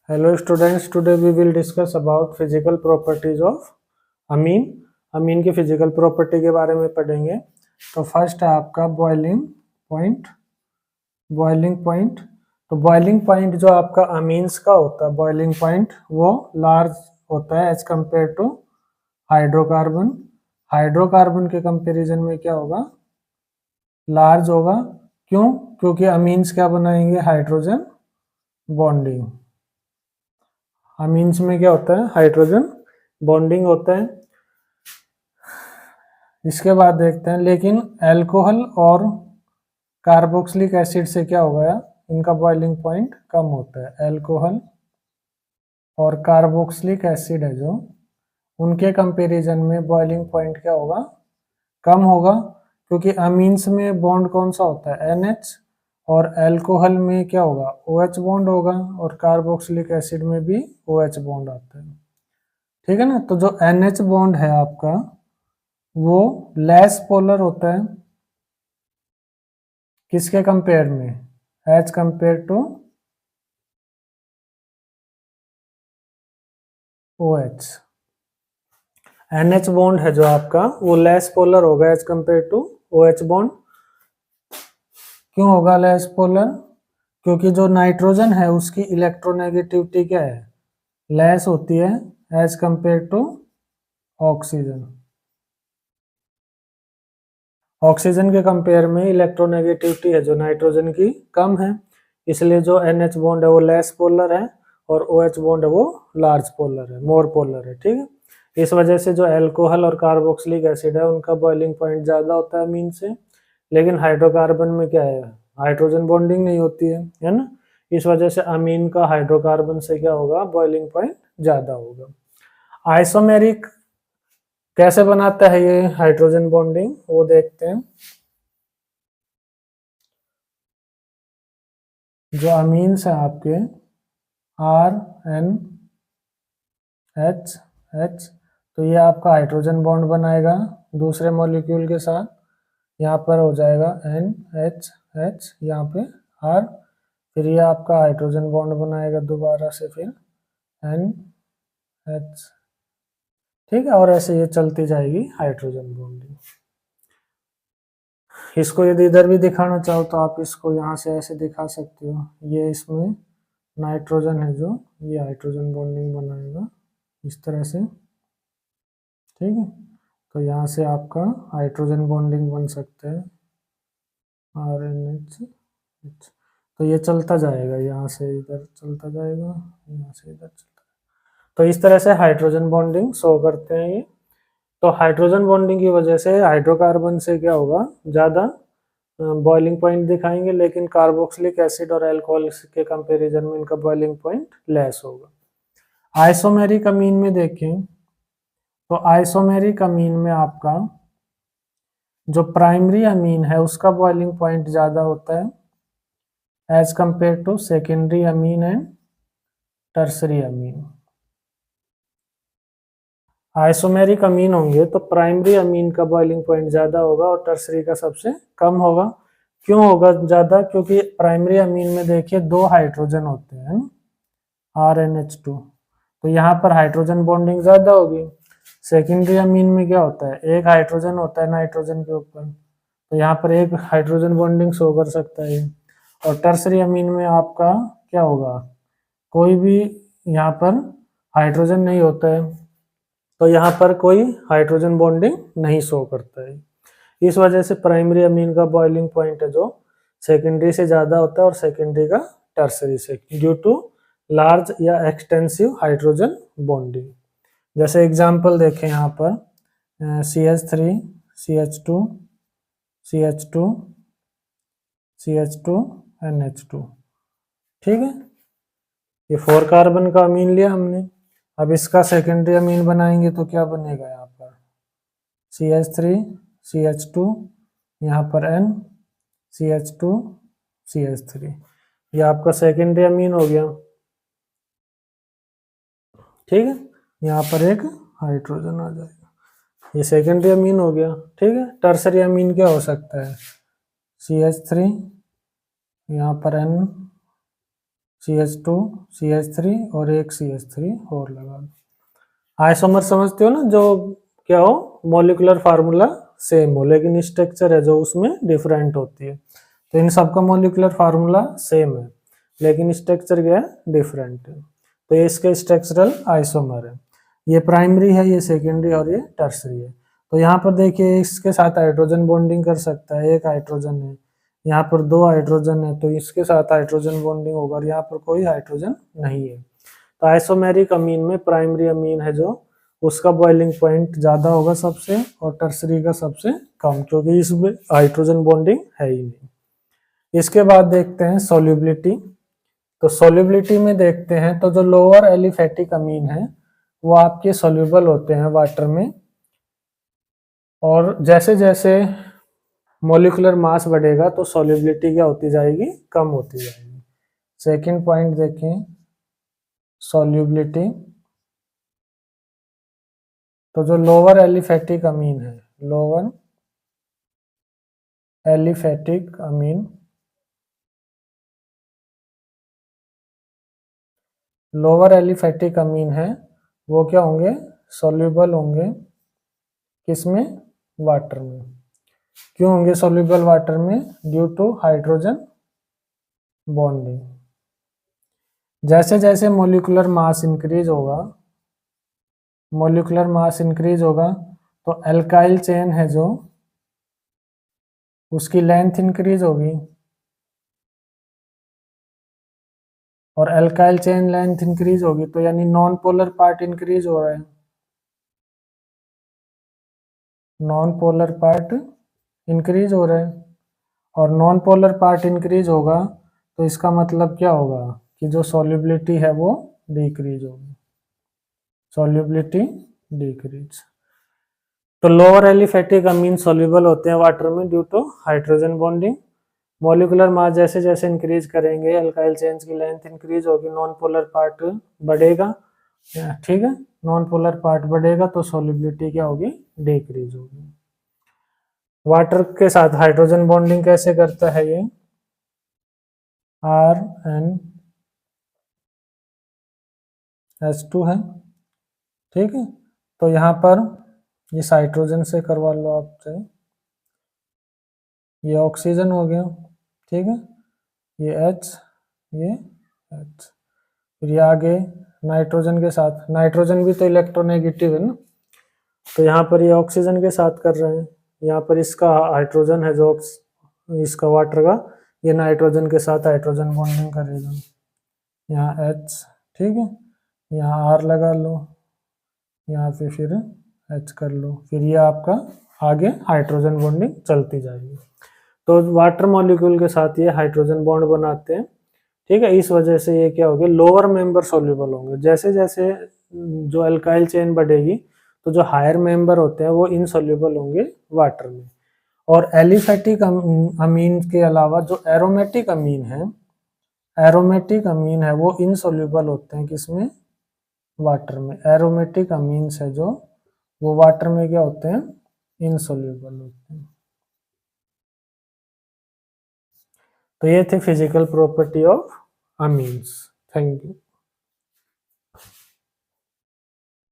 Hello students, today we will discuss about physical properties of अमीन। अमीन की physical property के बारे में पढ़ेंगे। तो फर्स्ट है आपका बॉइलिंग पॉइंट। तो बॉइलिंग पॉइंट जो आपका अमीन्स का होता है, बॉइलिंग पॉइंट वो लार्ज होता है as compare to hydrocarbon. Hydrocarbon के कंपैरिजन में क्या होगा, लार्ज होगा। क्यों? क्योंकि अमीन्स क्या बनाएंगे, हाइड्रोजन बॉन्डिंग। अमीन्स में क्या होता है, हाइड्रोजन बॉन्डिंग होता है। इसके बाद देखते हैं, लेकिन अल्कोहल और कार्बोक्सिलिक एसिड से क्या होगा, इनका बॉइलिंग पॉइंट कम होता है। अल्कोहल और कार्बोक्सिलिक एसिड है जो, उनके कंपैरिजन में बॉइलिंग पॉइंट क्या होगा, कम होगा। क्योंकि अमीन्स में बॉन्ड कौन सा होता है, NH, और अल्कोहल में क्या होगा, OH बॉन्ड होगा, और कार्बोक्सिलिक एसिड में भी OH बॉन्ड आता है। ठीक है ना। तो जो NH बॉन्ड है आपका वो लेस पोलर होता है, किसके कंपेयर में, as compare to OH। NH bond है जो आपका वो लेस पोलर होगा as compare to OH bond. क्यों होगा लेस पोलर? क्योंकि जो नाइट्रोजन है उसकी इलेक्ट्रोनेगेटिविटी क्या है, लेस होती है as compare to oxygen. Oxygen के कंपेयर में इलेक्ट्रोनेगेटिविटी है जो नाइट्रोजन की कम है, इसलिए जो NH बॉन्ड है वो लेस पोलर है, और OH बॉन्ड है वो लार्ज पोलर है, मोर पोलर है। ठीक है। इस वजह से जो अल्कोहल और कार्बोक्सिलिक एसिड है उनका बॉइलिंग पॉइंट ज्यादा होता है अमीन से। लेकिन हाइड्रोकार्बन में क्या है, हाइड्रोजन बॉन्डिंग नहीं होती है ना। इस वजह से अमीन का हाइड्रोकार्बन से क्या होगा, बॉइलिंग पॉइंट ज्यादा होगा। आइसोमेरिक कैसे बनाता है ये हाइड्रोजन बॉन्डिंग, वो देखते हैं। जो अमीन्स है आपके RNH, तो ये आपका हाइड्रोजन बॉन्ड बनाएगा दूसरे मॉलिक्यूल के साथ। यहाँ पर हो जाएगा NHH, यहाँ पे R, फिर ये आपका हाइड्रोजन बॉन्ड बनाएगा दोबारा से, फिर NH। ठीक है। और ऐसे ये चलती जाएगी हाइड्रोजन बॉन्डिंग। इसको यदि इधर भी दिखाना चाहो तो आप इसको यहाँ से ऐसे दिखा सकते हो। ये इसमें नाइट्रोजन है जो, ये हाइड्रोजन बॉन्डिंग बनाएगा इस तरह से। ठीक है। तो यहाँ से आपका हाइड्रोजन बॉन्डिंग बन सकता है RNH। तो ये चलता जाएगा, यहाँ से इधर चलता जाएगा, यहाँ से इधर चलता जाएगा। तो इस तरह से हाइड्रोजन बॉन्डिंग शो करते हैं ये। तो हाइड्रोजन बॉन्डिंग की वजह से हाइड्रोकार्बन से क्या होगा, ज़्यादा बॉइलिंग पॉइंट दिखाएंगे, लेकिन कार्बोक्सिलिक एसिड और अल्कोहल के कंपैरिजन में इनका बॉइलिंग पॉइंट लेस होगा। आइसोमेरिक अमीन में देखें तो आइसोमेरिक अमीन में आपका जो प्राइमरी अमीन है उसका बॉइलिंग पॉइंट ज़्यादा होता है as compare to secondary amine and tertiary amine. Isomeric amine होंगे तो प्राइमरी अमीन का बॉइलिंग पॉइंट ज़्यादा होगा और टर्सरी का सबसे कम होगा। क्यों होगा ज़्यादा? क्योंकि प्राइमरी अमीन में देखिए दो हाइड्रोजन होते हैं, RNH2, तो यहाँ पर हाइड्रोजन बॉन्डिंग ज़्यादा होगी। सेकेंडरी अमीन में क्या होता है, एक हाइड्रोजन होता है नाइट्रोजन के ऊपर, तो यहाँ पर एक हाइड्रोजन बॉन्डिंग शो कर सकता है। और टर्सरी अमीन में आपका क्या होगा, कोई भी यहाँ पर हाइड्रोजन नहीं होता है, तो यहाँ पर कोई हाइड्रोजन बॉन्डिंग नहीं शो करता है। इस वजह से प्राइमरी अमीन का बॉइलिंग पॉइंट है जो सेकेंडरी से ज़्यादा होता है और सेकेंडरी का टर्सरी से, ड्यू टू लार्ज या एक्सटेंसिव हाइड्रोजन बॉन्डिंग। जैसे एग्जांपल देखें यहाँ पर CH3 CH2 CH2 CH2 NH2। ठीक है। ये 4 कार्बन का अमीन लिया हमने। अब इसका सेकेंडरी अमीन बनाएंगे तो क्या बनेगा, यहाँ पर CH3 CH2, यहाँ पर N CH2 CH3, ये आपका सेकेंडरी अमीन हो गया। ठीक है। यहाँ पर एक हाइड्रोजन आ जाएगा, ये सेकेंडरी अमीन हो गया। ठीक है। टर्सरी अमीन क्या हो सकता है, CH3, यहाँ पर N CH2 CH3 और एक CH3 और लगा दो। आइसोमर समझते हो ना, जो क्या हो, मॉलिक्यूलर फार्मूला सेम हो लेकिन स्ट्रक्चर है जो उसमें डिफरेंट होती है। तो इन सबका मॉलिक्यूलर फार्मूला सेम है लेकिन स्ट्रक्चर क्या है, डिफरेंट है। तो ये इसके स्ट्रक्चरल आइसोमर है। ये प्राइमरी है, ये सेकेंडरी और ये टर्सरी है। तो यहाँ पर देखिए इसके साथ हाइड्रोजन बॉन्डिंग कर सकता है, एक हाइड्रोजन है, यहाँ पर दो हाइड्रोजन है तो इसके साथ हाइड्रोजन बॉन्डिंग होगा और यहाँ पर कोई हाइड्रोजन नहीं है। तो आइसोमेरिक अमीन में प्राइमरी अमीन है जो उसका बॉइलिंग पॉइंट ज्यादा होगा सबसे और टर्सरी का सबसे कम, क्योंकि इसमें हाइड्रोजन बॉन्डिंग है ही नहीं। इसके बाद देखते हैं सॉल्युबिलिटी। तो सॉल्युबिलिटी में देखते हैं तो जो लोअर एलिफेटिक अमीन है वो आपके सॉल्युबल होते हैं वाटर में, और जैसे जैसे मॉलिक्यूलर मास बढ़ेगा तो सॉल्युबिलिटी क्या होती जाएगी, कम होती जाएगी। सेकंड पॉइंट देखें सॉल्युबिलिटी। तो जो लोअर एलिफेटिक अमीन है, लोअर एलिफेटिक अमीन, लोअर एलिफेटिक अमीन है वो क्या होंगे, सॉल्युबल होंगे किसमें, वाटर में। क्यों होंगे सॉल्युबल वाटर में, ड्यू टू हाइड्रोजन बॉन्डिंग। जैसे जैसे मॉलिक्यूलर मास इंक्रीज होगा, मॉलिक्यूलर मास इंक्रीज होगा तो एल्काइल चेन है जो उसकी लेंथ इंक्रीज होगी, और एल्काइल चेन लेंथ इंक्रीज होगी तो यानी नॉन पोलर पार्ट इंक्रीज हो रहा है, नॉन पोलर पार्ट इंक्रीज हो रहा है। और नॉन पोलर पार्ट इंक्रीज होगा तो इसका मतलब क्या होगा कि जो सॉल्युबिलिटी है वो डिक्रीज होगी, सॉल्युबिलिटी डिक्रीज। तो लोअर एलिफेटिक अमीन सॉल्युबल होते हैं वाटर में due to hydrogen bonding. Molecular mass जैसे जैसे इंक्रीज करेंगे अल्काइल चेन्स की लेंथ इंक्रीज होगी, नॉन पोलर पार्ट बढ़ेगा, ठीक है, नॉन पोलर पार्ट बढ़ेगा तो सॉल्युबिलिटी क्या होगी, डिक्रीज होगी। वाटर के साथ हाइड्रोजन बॉन्डिंग कैसे करता है ये, RnH2 है, ठीक है। तो यहाँ पर इस हाइड्रोजन से करवा लो आप चाहे, ये ऑक्सीजन हो गया, ठीक है, ये H, ये H, फिर ये आगे नाइट्रोजन के साथ, नाइट्रोजन भी तो इलेक्ट्रोनेगेटिव है ना, तो यहाँ पर ये ऑक्सीजन के साथ कर रहे हैं, यहाँ पर इसका हाइड्रोजन है जो इसका वाटर का, ये नाइट्रोजन के साथ हाइड्रोजन बॉन्डिंग करेगा, यहाँ H, ठीक है, यहाँ R लगा लो, यहाँ पे फिर H कर लो, फिर ये आपका आगे हाइड्रोजन बॉन्डिंग चलती जाएगी। तो वाटर मॉलिक्यूल के साथ ये हाइड्रोजन बॉन्ड बनाते हैं, ठीक है। इस वजह से ये क्या होगा, लोअर मेंबर सॉल्युबल होंगे। जैसे जैसे जो अल्काइल चेन बढ़ेगी तो जो हायर मेंबर होते हैं वो इनसॉल्युबल होंगे वाटर में। और एलिफेटिक अमीन के अलावा जो एरोमेटिक अमीन है, एरोमेटिक अमीन है वो इनसॉल्युबल होते हैं किसमें, वाटर में। एरोमेटिक अमीन्स है जो वो वाटर में क्या होते हैं, इनसॉल्युबल होते हैं। तो ये थे physical property of amines. Thank you.